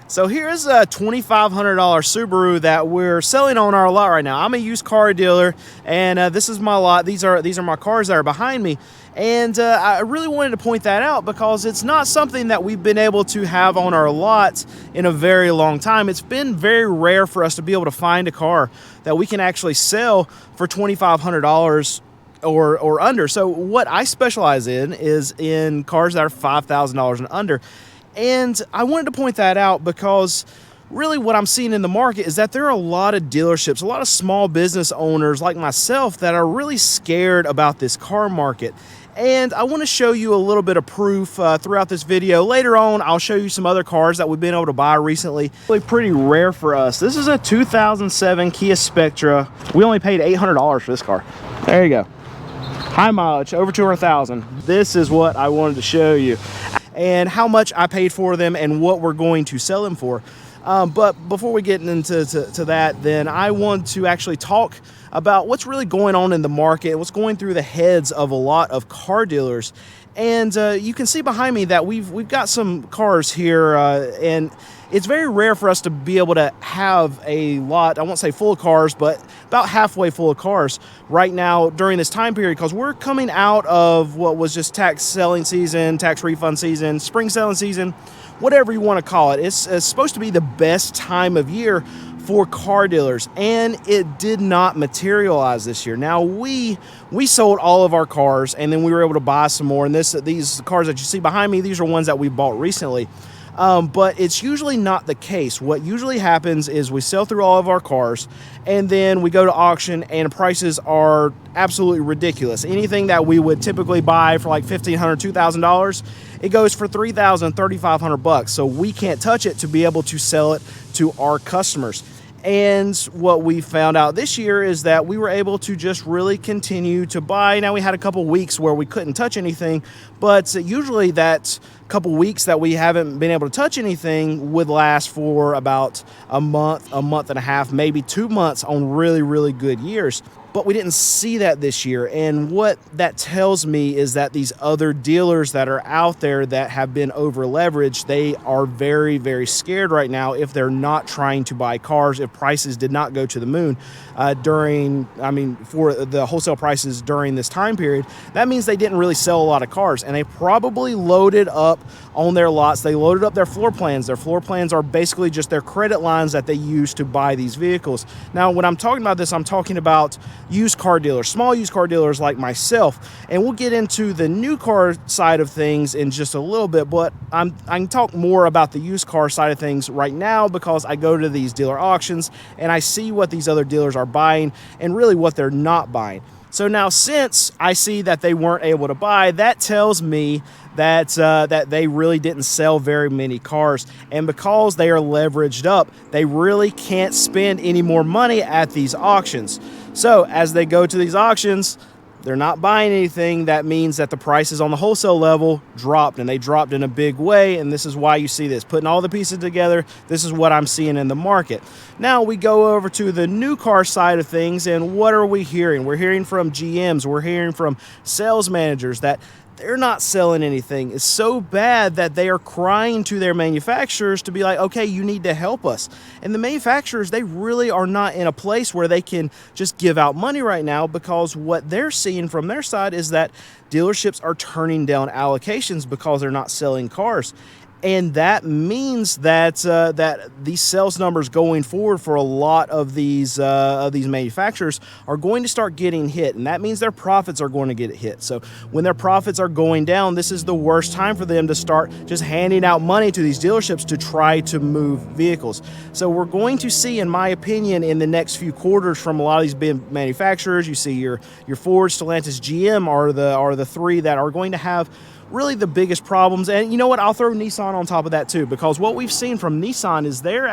So here's a $2,500 Subaru that we're selling on our lot right now. I'm a used car dealer, and this is my lot. These are my cars that are behind me, and I really wanted to point that out because it's not something that we've been able to have on our lot in a very long time. It's been very rare for us to be able to find a car that we can actually sell for $2,500 or under. So what I specialize in is in cars that are $5,000 and under. And I wanted to point that out because really what I'm seeing in the market is that there are a lot of dealerships, a lot of small business owners like myself that are really scared about this car market. And I want to show you a little bit of proof throughout this video. Later on, I'll show you some other cars that we've been able to buy recently. Really pretty rare for us. This is a 2007 Kia Spectra. We only paid $800 for this car. There you go. High mileage, over 200,000. This is what I wanted to show you, and how much I paid for them and what we're going to sell them for. But before we get into that, then I want to actually talk about what's really going on in the market, what's going through the heads of a lot of car dealers. And you can see behind me that we've got some cars here, and it's very rare for us to be able to have a lot, I won't say full of cars, but about halfway full of cars right now during this time period, because we're coming out of what was just tax selling season, tax refund season, spring selling season, whatever you want to call it. It's supposed to be the best time of year for car dealers, and it did not materialize this year. Now we sold all of our cars, and then we were able to buy some more, and these cars that you see behind me, these are ones that we bought recently. But it's usually not the case. What usually happens is we sell through all of our cars, and then we go to auction, and prices are absolutely ridiculous. Anything that we would typically buy for like $1,500, $2,000, it goes for $3,000, $3,500. So we can't touch it to be able to sell it to our customers. And what we found out this year is that we were able to just really continue to buy. Now, we had a couple weeks where we couldn't touch anything, but usually that couple weeks that we haven't been able to touch anything would last for about a month and a half, maybe 2 months on really, really good years. But we didn't see that this year. And what that tells me is that these other dealers that are out there that have been over leveraged, they are very, very scared right now if they're not trying to buy cars, if prices did not go to the moon for the wholesale prices during this time period. That means they didn't really sell a lot of cars, and they probably loaded up on their lots. They loaded up their floor plans. Their floor plans are basically just their credit lines that they use to buy these vehicles. Now, when I'm talking about this, I'm talking about used car dealers, small used car dealers like myself, and we'll get into the new car side of things in just a little bit, but I can talk more about the used car side of things right now because I go to these dealer auctions and I see what these other dealers are buying and really what they're not buying. So now, since I see that they weren't able to buy, that tells me that they really didn't sell very many cars. And because they are leveraged up, they really can't spend any more money at these auctions. So as they go to these auctions, they're not buying anything. That means that the prices on the wholesale level dropped, and they dropped in a big way. And this is why you see this. Putting all the pieces together, this is what I'm seeing in the market. Now we go over to the new car side of things, and what are we hearing? We're hearing from GMs. We're hearing from sales managers that they're not selling anything. It's so bad that they are crying to their manufacturers to be like, okay, you need to help us. And the manufacturers, they really are not in a place where they can just give out money right now, because what they're seeing from their side is that dealerships are turning down allocations because they're not selling cars. And that means that that these sales numbers going forward for a lot of these manufacturers are going to start getting hit, and that means their profits are going to get hit. So when their profits are going down, this is the worst time for them to start just handing out money to these dealerships to try to move vehicles. So we're going to see, in my opinion, in the next few quarters from a lot of these big manufacturers. You see your Ford, Stellantis, GM are the three that are going to have really the biggest problems. And you know what, I'll throw Nissan on top of that too, because what we've seen from Nissan is they're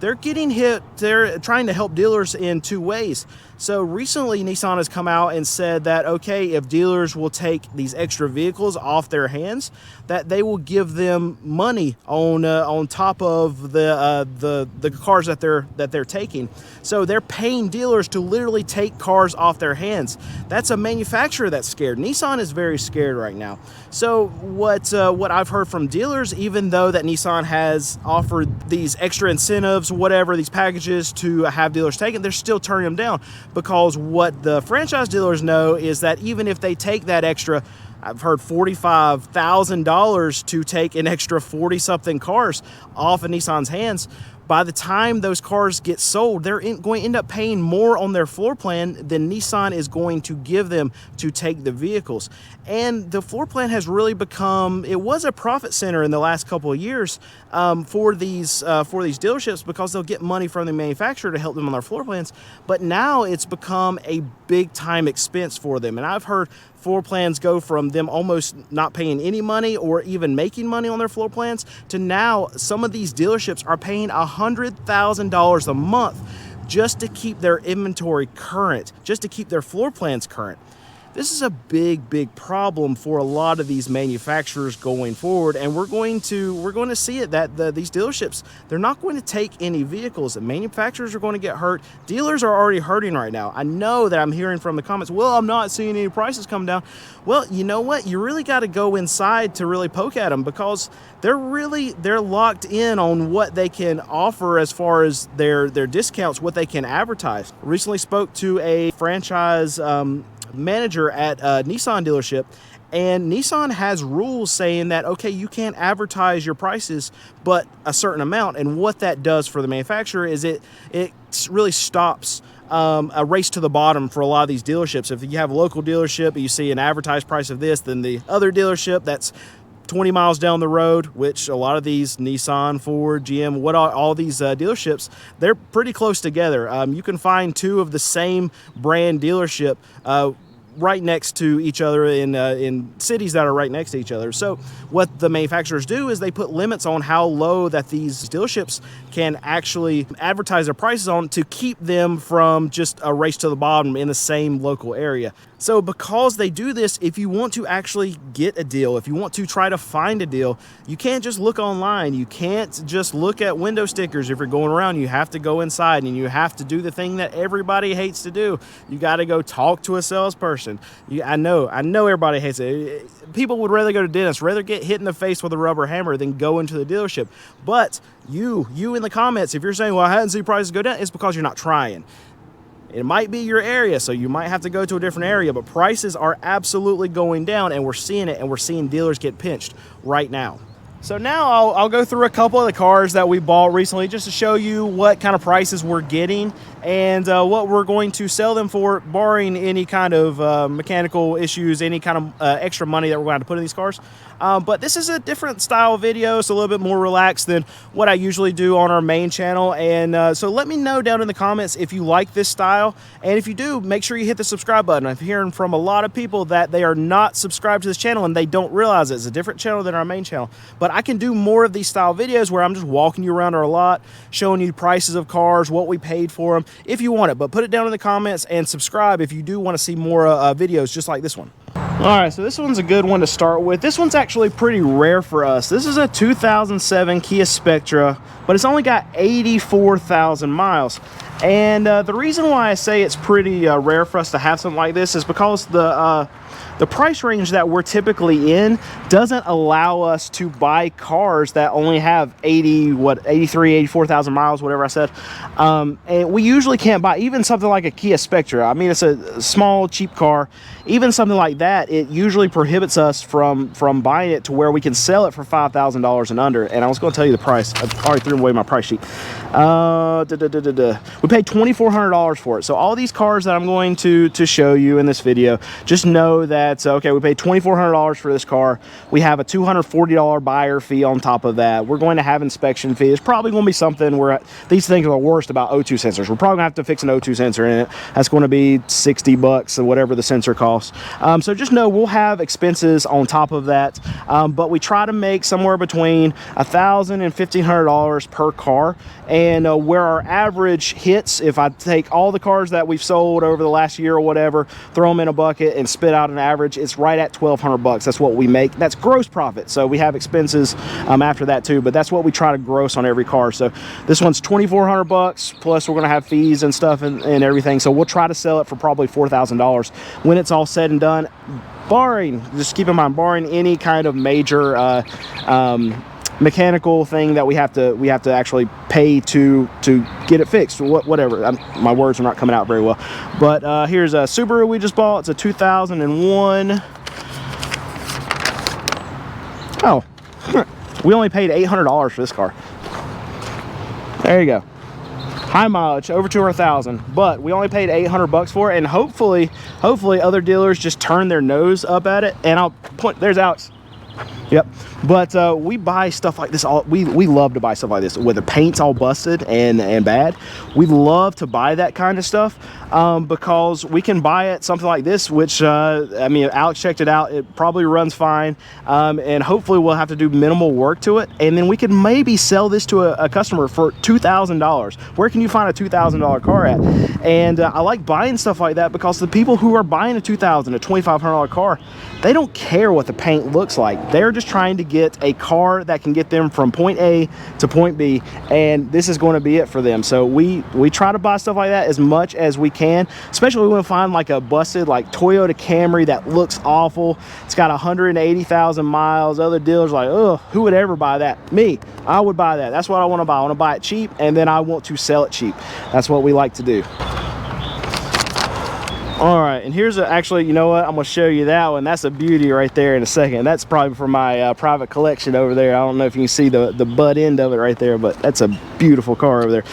they're getting hit. They're trying to help dealers in two ways. So recently Nissan has come out and said that, okay, if dealers will take these extra vehicles off their hands, that they will give them money on top of the cars that they're taking. So they're paying dealers to literally take cars off their hands. That's a manufacturer that's scared. Nissan is very scared right now. So what I've heard from dealers, even though that Nissan has offered these extra incentives, whatever, these packages to have dealers take it, they're still turning them down, because what the franchise dealers know is that even if they take that extra, I've heard $45,000 to take an extra 40-something cars off of Nissan's hands, by the time those cars get sold, they're going to end up paying more on their floor plan than Nissan is going to give them to take the vehicles. And the floor plan has really become, it was a profit center in the last couple of years for these dealerships, because they'll get money from the manufacturer to help them on their floor plans. But now it's become a big time expense for them. And I've heard floor plans go from them almost not paying any money or even making money on their floor plans to now some of these dealerships are paying $100,000 a month just to keep their inventory current, just to keep their floor plans current. This is a big problem for a lot of these manufacturers going forward, and we're going to see it that these dealerships, they're not going to take any vehicles. The manufacturers are going to get hurt. Dealers are already hurting right now. I know that I'm hearing from the comments, well, I'm not seeing any prices come down. Well, you know what? You really got to go inside to really poke at them, because they're locked in on what they can offer as far as their discounts, what they can advertise. I recently spoke to a franchise manager at a Nissan dealership, and Nissan has rules saying that, okay, you can't advertise your prices but a certain amount. And what that does for the manufacturer is it really stops a race to the bottom for a lot of these dealerships. If you have a local dealership, you see an advertised price of this, then the other dealership that's 20 miles down the road, which a lot of these Nissan, Ford, GM, all these dealerships, they're pretty close together. You can find two of the same brand dealership right next to each other in cities that are right next to each other. So what the manufacturers do is they put limits on how low that these dealerships can actually advertise their prices on to keep them from just a race to the bottom in the same local area. So because they do this, if you want to actually get a deal, if you want to try to find a deal, you can't just look online. You can't just look at window stickers. If you're going around, you have to go inside, and you have to do the thing that everybody hates to do. You got to go talk to a salesperson. I know everybody hates it. People would rather go to dentists, rather get hit in the face with a rubber hammer than go into the dealership. But you in the comments, if you're saying, well, I hadn't seen prices go down, it's because you're not trying. It might be your area, so you might have to go to a different area, but prices are absolutely going down, and we're seeing it, and we're seeing dealers get pinched right now. So now I'll go through a couple of the cars that we bought recently just to show you what kind of prices we're getting and what we're going to sell them for, barring any kind of mechanical issues, any kind of extra money that we're going to put in these cars. But this is a different style video. It's a little bit more relaxed than what I usually do on our main channel. And so let me know down in the comments if you like this style. And if you do, make sure you hit the subscribe button. I'm hearing from a lot of people that they are not subscribed to this channel and they don't realize it's a different channel than our main channel. But I can do more of these style videos where I'm just walking you around our lot, showing you prices of cars, what we paid for them, if you want it. But put it down in the comments and subscribe if you do want to see more videos just like this one. All right, so this one's a good one to start with. This one's actually pretty rare for us. This is a 2007 Kia Spectra, but it's only got 84,000 miles. And the reason why I say it's pretty rare for us to have something like this is because the price range that we're typically in doesn't allow us to buy cars that only have 84,000 miles, whatever I said. And we usually can't buy even something like a Kia Spectra. I mean, it's a small, cheap car. Even something like that, it usually prohibits us from buying it to where we can sell it for $5,000 and under. And I was going to tell you the price. I already threw away my price sheet. We paid $2,400 for it. So all these cars that I'm going to show you in this video, just know know that, okay, we paid $2,400 for this car. We have a $240 buyer fee on top of that. We're going to have inspection fee. It's probably going to be something where these things are the worst about O2 sensors. We're probably going to have to fix an O2 sensor in it. That's going to be $60 or whatever the sensor costs. So just know we'll have expenses on top of that. But we try to make somewhere between $1,000 and $1,500 per car. And where our average hits, if I take all the cars that we've sold over the last year or whatever, throw them in a bucket and spit out an average, it's right at $1,200. That's what we make. That's gross profit. So we have expenses after that too, but that's what we try to gross on every car. So this one's $2,400 plus we're going to have fees and stuff and everything. So we'll try to sell it for probably $4,000 when it's all said and done, barring, just keep in mind, barring any kind of major mechanical thing that we have to actually pay to get it fixed, whatever. My words are not coming out very well, but here's a Subaru we just bought. It's a 2001. Oh, we only paid $800 for this car. There you go. High mileage, over 200,000, but we only paid $800 for it, and hopefully other dealers just turn their nose up at it. And I'll point, there's Alex. Yep. But we buy stuff like this. We love to buy stuff like this, where the paint's all busted and bad. We love to buy that kind of stuff because we can buy it something like this, which I mean, Alex checked it out. It probably runs fine, and hopefully we'll have to do minimal work to it, and then we could maybe sell this to a customer for $2,000. Where can you find a $2,000 car at? And I like buying stuff like that because the people who are buying a $2,500 car, they don't care what the paint looks like. They're just trying to get a car that can get them from point A to point B, and this is going to be it for them. So we try to buy stuff like that as much as we can, especially when we find like a busted like Toyota Camry that looks awful. It's got 180,000 miles. Other dealers are like, oh, who would ever buy that? Me, I would buy that. That's what I want to buy. I want to buy it cheap, and then I want to sell it cheap. That's what we like to do. All right, and here's actually, you know what, I'm gonna show you that one. That's a beauty right there in a second. That's probably for my private collection over there. I don't know if you can see the butt end of it right there, but that's a beautiful car over there.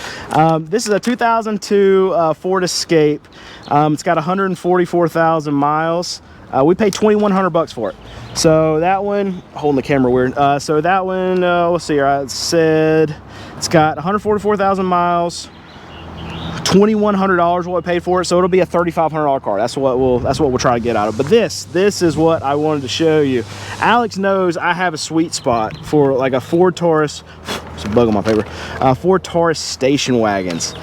This is a 2002 Ford Escape. It's got 144,000 miles. We paid $2,100 for it. So that one, holding the camera weird. So that one, let's see here, I said it's got 144,000 miles. $2,100 what we paid for it, so it'll be a $3,500 car. That's what we'll try to get out of. But this is what I wanted to show you. Alex knows I have a sweet spot for like a Ford Taurus. There's a bug on my paper. Ford Taurus station wagons,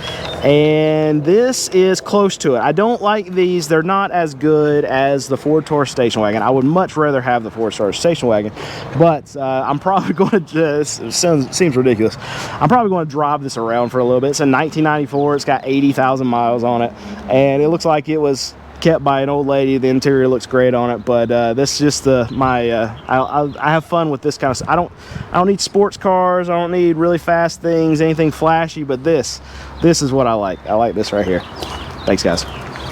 and this is close to it. I don't like these. They're not as good as the Ford Taurus station wagon. I would much rather have the Ford Taurus station wagon, but I'm probably going to seems ridiculous. I'm probably going to drive this around for a little bit. It's a 1994. It's got 80,000 miles on it, and it looks like it was kept by an old lady. The interior looks great on it, but this is just I have fun with this kind of stuff. I don't need sports cars. I don't need really fast things, anything flashy, but this is what I like. I like this right here. Thanks, guys.